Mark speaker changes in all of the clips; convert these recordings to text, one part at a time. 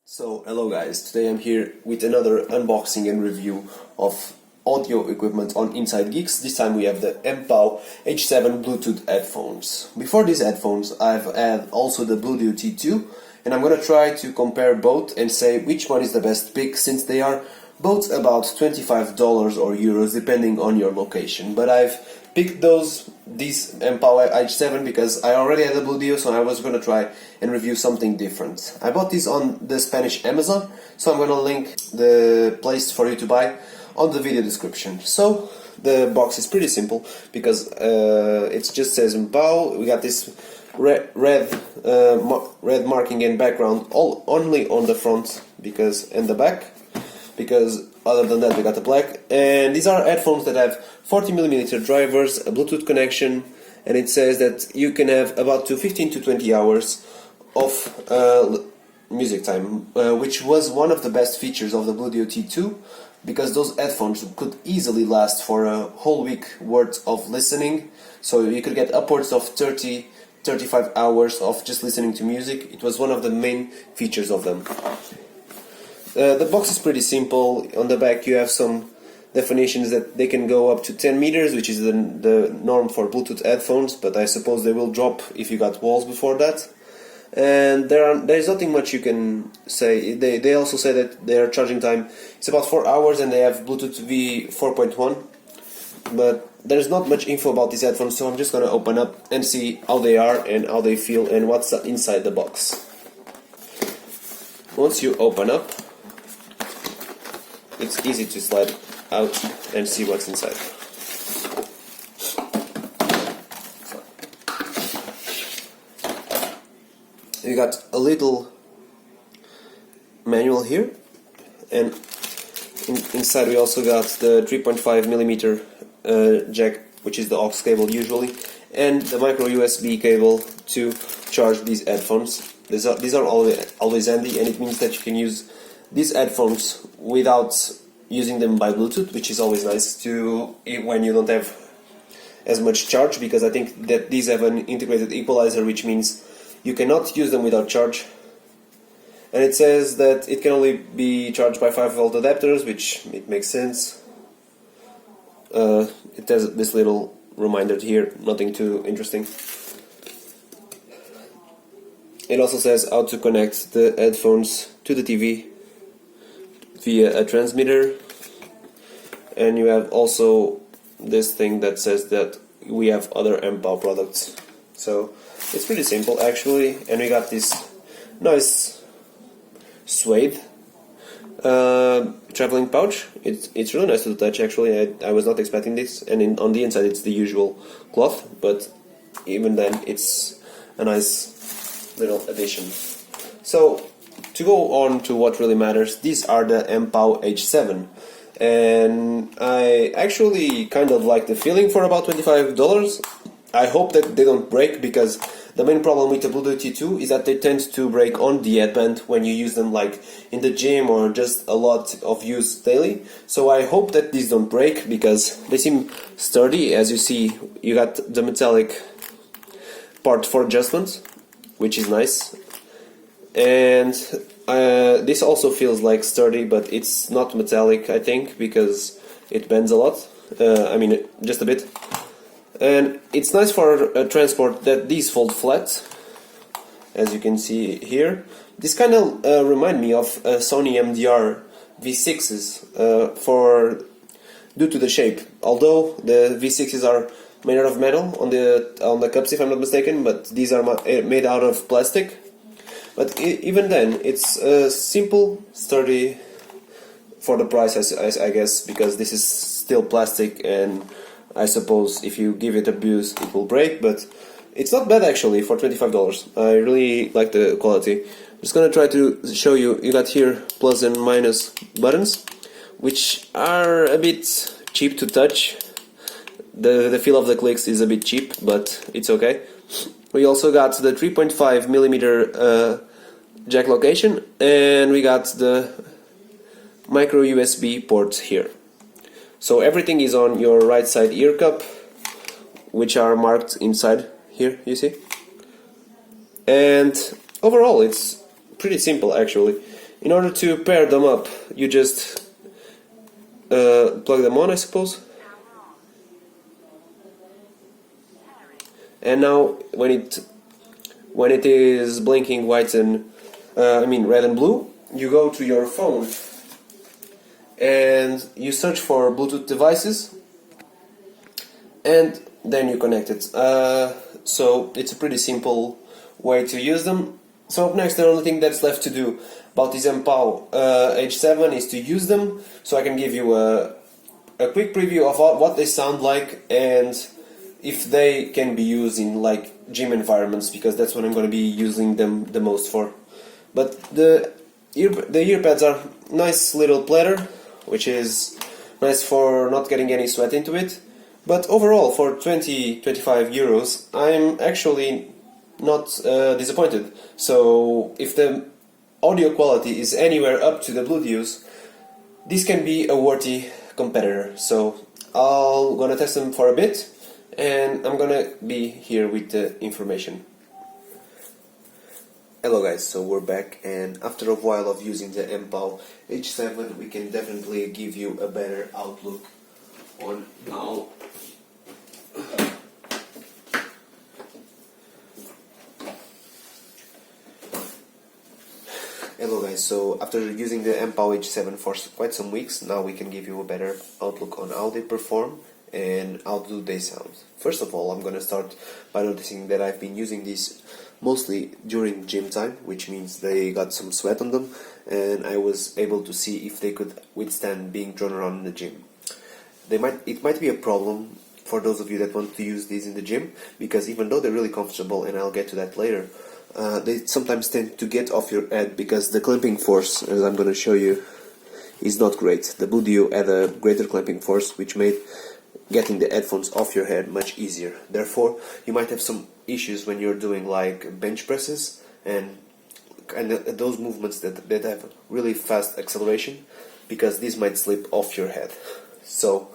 Speaker 1: So, hello guys, today I'm here with another unboxing and review of audio equipment on Inside Geeks. This time we have the Mpow H7 Bluetooth headphones. Before these headphones I've had also the Bluetooth T2, and I'm gonna try to compare both and say which one is the best pick, since they are both about $25 or euros depending on your location. But I've picked these Mpow H7 because I already had a Bluetooth, so I was gonna try and review something different. I bought these on the Spanish Amazon, so I'm gonna link the place for you to buy on the video description. So the box is pretty simple because it just says Mpow. We got this red marking and background only on the front and the back, because other than that we got the black. And these are headphones that have 40mm drivers, a Bluetooth connection, and it says that you can have about 15 to 20 hours of music time, which was one of the best features of the Bluetooth T2, because those headphones could easily last for a whole week worth of listening. So you could get upwards of 35 hours of just listening to music. It was one of the main features of them. The box is pretty simple. On the back you have some definitions that they can go up to 10 meters, which is the norm for Bluetooth headphones, but I suppose they will drop if you got walls before that. And there's nothing much you can say. They also say that their charging time is about 4 hours, and they have Bluetooth V 4.1, but there's not much info about these headphones, so I'm just gonna open up and see how they are and how they feel and what's inside the box. Once you open up, it's easy to slide out and see what's inside. You got a little manual here, and inside we also got the 3.5mm jack, which is the aux cable usually, and the micro USB cable to charge these headphones. These are always handy, and it means that you can use these headphones without using them by Bluetooth, which is always nice when you don't have as much charge, because I think that these have an integrated equalizer, which means you cannot use them without charge. And it says that it can only be charged by 5V adapters, which it makes sense. It has this little reminder here, nothing too interesting. It also says how to connect the headphones to the TV via a transmitter, and you have also this thing that says that we have other Mpow products. So it's pretty simple actually, and we got this nice suede traveling pouch. It's really nice to the touch actually. I was not expecting this, and on the inside it's the usual cloth, but even then it's a nice little addition. So to go on to what really matters, these are the Mpow H7, and I actually kind of like the feeling for about $25. I hope that they don't break, because the main problem with the Bluetooth T2 is that they tend to break on the headband when you use them, like in the gym or just a lot of use daily. So I hope that these don't break, because they seem sturdy. As you see, you got the metallic part for adjustments, which is nice. And this also feels like sturdy, but it's not metallic, I think, because it bends a lot. I mean, just a bit. And it's nice for transport that these fold flat, as you can see here. This kind of remind me of Sony MDR V6s due to the shape. Although the V6s are made out of metal on the cups, if I'm not mistaken, but these are made out of plastic. But even then, it's simple, sturdy for the price, I guess, because this is still plastic, and I suppose if you give it abuse it will break, but it's not bad actually for $25. I really like the quality. I'm just gonna try to show you. You got here plus and minus buttons, which are a bit cheap to touch. The feel of the clicks is a bit cheap, but it's okay. We also got the 3.5mm jack location, and we got the micro USB port here. So everything is on your right side ear cup, which are marked inside here, you see. And overall it's pretty simple actually. In order to pair them up, you just plug them on, I suppose. And now, when it is blinking white and red and blue, you go to your phone and you search for Bluetooth devices, and then you connect it. So it's a pretty simple way to use them. So up next, the only thing that's left to do about this Mpow H7 is to use them, so I can give you a quick preview of what they sound like and if they can be used in like gym environments, because that's what I'm going to be using them the most for. But the earpads are nice little platter, which is nice for not getting any sweat into it. But overall, for 20-25 euros, I'm actually not disappointed. So if the audio quality is anywhere up to the Bluetooth, this can be a worthy competitor. So I'm gonna test them for a bit, and I'm gonna be here with the information. Hello guys, so we're back, and after a while of using the Mpow H7, we can definitely give you a better outlook on how Hello guys, so after using the Mpow H7 for quite some weeks, now we can give you a better outlook on how they perform and how do they sound. First of all, I'm gonna start by noticing that I've been using these mostly during gym time, which means they got some sweat on them, and I was able to see if they could withstand being drawn around in the gym. It might be a problem for those of you that want to use these in the gym, because even though they're really comfortable, and I'll get to that later, they sometimes tend to get off your head because the clamping force, as I'm going to show you, is not great. The Bluetooth had a greater clamping force, which made getting the headphones off your head much easier. Therefore, you might have some issues when you're doing like bench presses and those movements that have really fast acceleration, because these might slip off your head. So,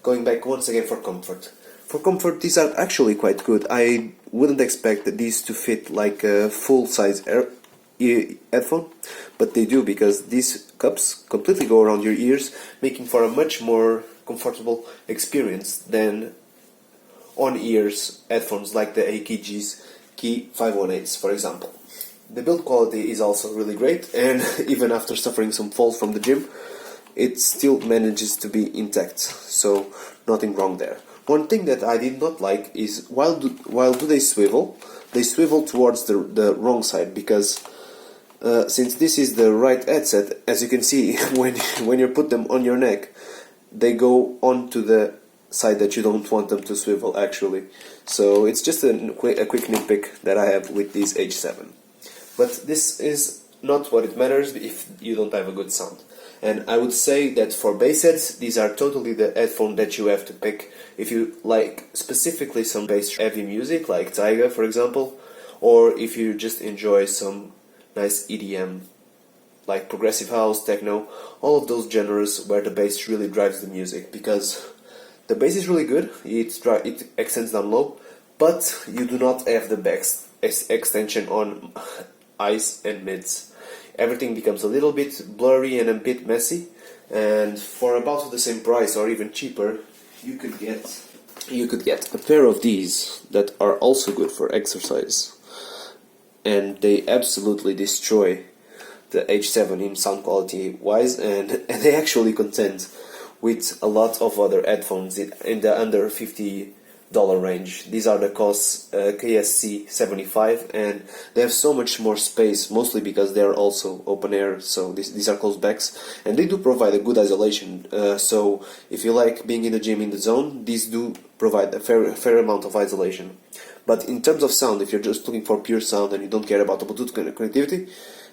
Speaker 1: going back once again for comfort. For comfort, these are actually quite good. I wouldn't expect these to fit like a full-size headphone, but they do, because these cups completely go around your ears, making for a much more comfortable experience than on-ears headphones like the AKG's Key 518s, for example. The build quality is also really great, and even after suffering some falls from the gym, it still manages to be intact, so nothing wrong there. One thing that I did not like is while they swivel towards the wrong side, because since this is the right headset, as you can see, when you put them on your neck, they go onto the side that you don't want them to swivel actually. So it's just a quick nitpick that I have with these H7. But this is not what it matters if you don't have a good sound. And I would say that for bassheads, these are totally the headphone that you have to pick if you like specifically some bass heavy music, like Taiga for example, or if you just enjoy some nice EDM, like progressive house, techno, all of those genres where the bass really drives the music, because the bass is really good, it extends down low, but you do not have the bass extension on highs and mids. Everything becomes a little bit blurry and a bit messy, and for about the same price or even cheaper, you could get a pair of these that are also good for exercise, and they absolutely destroy the H7 in sound quality wise, and they actually contend with a lot of other headphones in the under $50 range. These are the KOS KSC 75, and they have so much more space, mostly because they are also open air, so these are closed backs, and they do provide a good isolation, so if you like being in the gym in the zone, these do provide a fair amount of isolation. But in terms of sound, if you're just looking for pure sound and you don't care about the Bluetooth connectivity,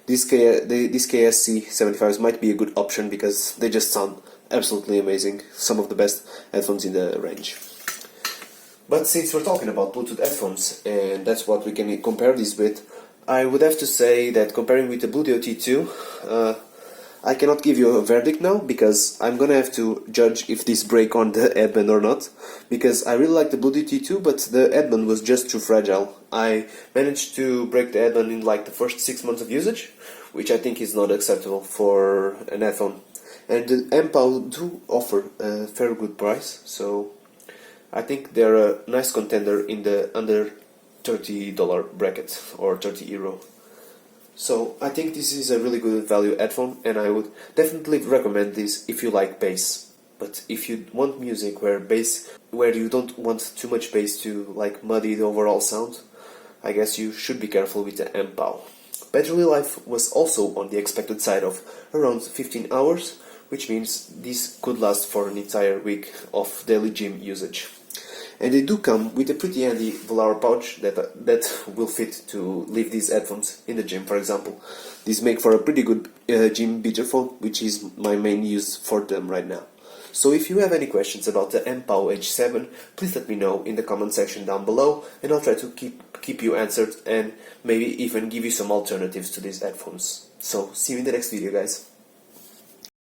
Speaker 1: these KSC 75s might be a good option, because they just sound absolutely amazing, some of the best headphones in the range. But since we're talking about Bluetooth headphones, and that's what we can compare these with, I would have to say that comparing with the Bluetooth T2, I cannot give you a verdict now, because I'm gonna have to judge if these break on the headband or not, because I really like the Bluetooth T2, but the headband was just too fragile. I managed to break the headband in like the first 6 months of usage, which I think is not acceptable for an headphone. And the Mpow do offer a very good price, so I think they're a nice contender in the under $30 bracket or €30. So I think this is a really good value headphone, and I would definitely recommend this if you like bass. But if you want music where you don't want too much bass to like muddy the overall sound, I guess you should be careful with the Mpow. Battery life was also on the expected side of around 15 hours, which means this could last for an entire week of daily gym usage. And they do come with a pretty handy velour pouch that will fit to leave these headphones in the gym, for example. These make for a pretty good gym beaterphone, which is my main use for them right now. So if you have any questions about the Mpow H7, please let me know in the comment section down below, and I'll try to keep you answered and maybe even give you some alternatives to these headphones. So see you in the next video, guys.